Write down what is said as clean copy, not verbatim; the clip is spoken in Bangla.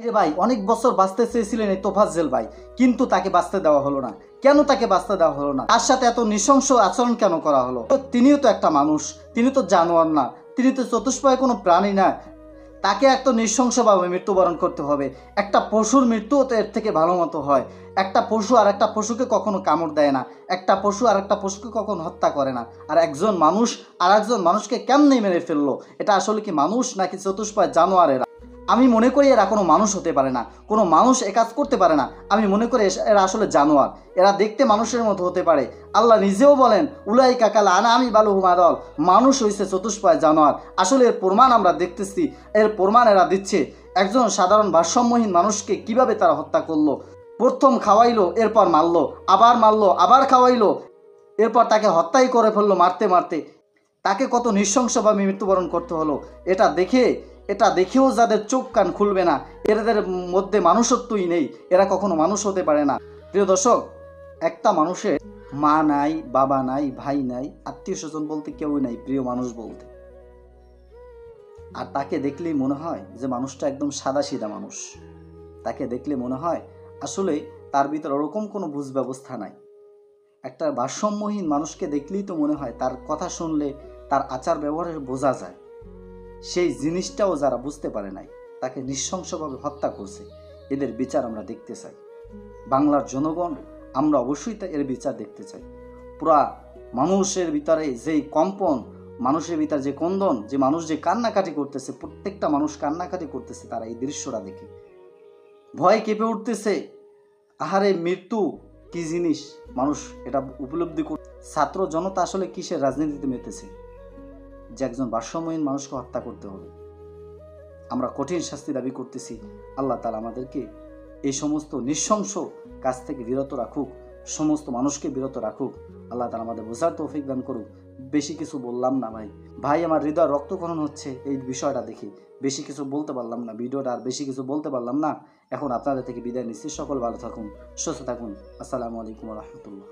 যে ভাই অনেক বছর বাঁচতে চেয়েছিলেন এই তোফাজ্জল ভাই, কিন্তু তাকে বাঁচতে দেওয়া হলো না। কেন তাকে বাঁচতে দেওয়া হলো না? তার সাথে এত নৃশংস আচরণ কেন করা হলো? তিনিও তো একটা মানুষ, তিনি তো জানোয়ার না, তিনি তো চতুষ্পয় কোনো প্রাণী না। তাকে এত নৃশংসভাবে মৃত্যুবরণ করতে হবে? একটা পশুর মৃত্যুও তো এর থেকে ভালো মতো হয়। একটা পশু আর একটা পশুকে কখনো কামড় দেয় না, একটা পশু আর একটা পশুকে কখনো হত্যা করে না। আর একজন মানুষ আর একজন মানুষকে কেমনে মেরে ফেললো? এটা আসলে কি মানুষ নাকি চতুষ্পয় জানোয়ারেরা? আমি মনে করি এরা কোনো মানুষ হতে পারে না, কোনো মানুষ এ কাজ করতে পারে না। আমি মনে করি এরা আসলে জানোয়ার। এরা দেখতে মানুষের মতো হতে পারে। আল্লাহ নিজেও বলেন উলাইকা কাল আনআমি বাল হুম আদল, মানুষ হইছে চতুষ্পয় জানোয়ার। আসলে এর প্রমাণ আমরা দেখতেছি, এর প্রমাণ এরা দিচ্ছে। একজন সাধারণ ভারসাম্যহীন মানুষকে কিভাবে তারা হত্যা করলো। প্রথম খাওয়াইলো, এরপর মারলো, আবার খাওয়াইলো, এরপর তাকে হত্যাই করে ফেললো মারতে মারতে। তাকে কত নৃশংসভাবে মৃত্যুবরণ করতে হলো। এটা দেখেও যাদের চোখ কান খুলবে না, এদের মধ্যে মানুষত্বই নেই, এরা কখনো মানুষ হতে পারে না। প্রিয় দর্শক, একটা মানুষের মা নাই, বাবা নাই, ভাই নাই, আত্মীয় স্বজন বলতে কেউ নাই, প্রিয় মানুষ বলতে। আর তাকে দেখলেই মনে হয় যে মানুষটা একদম সাদাসিধা মানুষ। তাকে দেখলে মনে হয় আসলে তার ভিতর ওরকম কোনো বুঝ ব্যবস্থা নাই। একটা ভারসাম্যহীন মানুষকে দেখলেই তো মনে হয়, তার কথা শুনলে, তার আচার ব্যবহারে বোঝা যায় সেই জিনিসটাও যারা বুঝতে পারে নাই, তাকে নৃশংসভাবে হত্যা করছে। এদের বিচার আমরা দেখতে চাই। বাংলার জনগণ আমরা অবশ্যই এর বিচার দেখতে চাই। পুরা মানুষের ভিতরে যেই কম্পন, মানুষের ভিতরে যে কন্দন, যে মানুষ যে কান্নাকাটি করতেছে, প্রত্যেকটা মানুষ কান্নাকাটি করতেছে তারা এই দৃশ্যটা দেখে ভয় কেঁপে উঠতেছে। আহারে, মৃত্যু কি জিনিস মানুষ এটা উপলব্ধি করে। ছাত্র জনতা আসলে কিসের রাজনীতিতে মেতেছে যে একজন ভারসাম্যহীন মানুষকে হত্যা করতে হবে? আমরা কঠিন শাস্তি দাবি করতেছি। আল্লাহ তাআলা আমাদেরকে এই সমস্ত নৃশংস কাজ থেকে বিরত রাখুক, সমস্ত মানুষকে বিরত রাখুক। আল্লাহ তাআলা আমাদের বোঝার তৌফিক দান করুক। বেশি কিছু বললাম না ভাই, আমার হৃদয় রক্তক্ষরণ হচ্ছে এই বিষয়টা দেখে। বেশি কিছু বলতে পারলাম না, ভিডিওটা আর বেশি কিছু বলতে পারলাম না। এখন আপনাদের থেকে বিদায় নিচ্ছি। সকল ভালো থাকুন, সুস্থ থাকুন। আসসালামু আলাইকুম ওয়া রাহমাতুল্লাহ।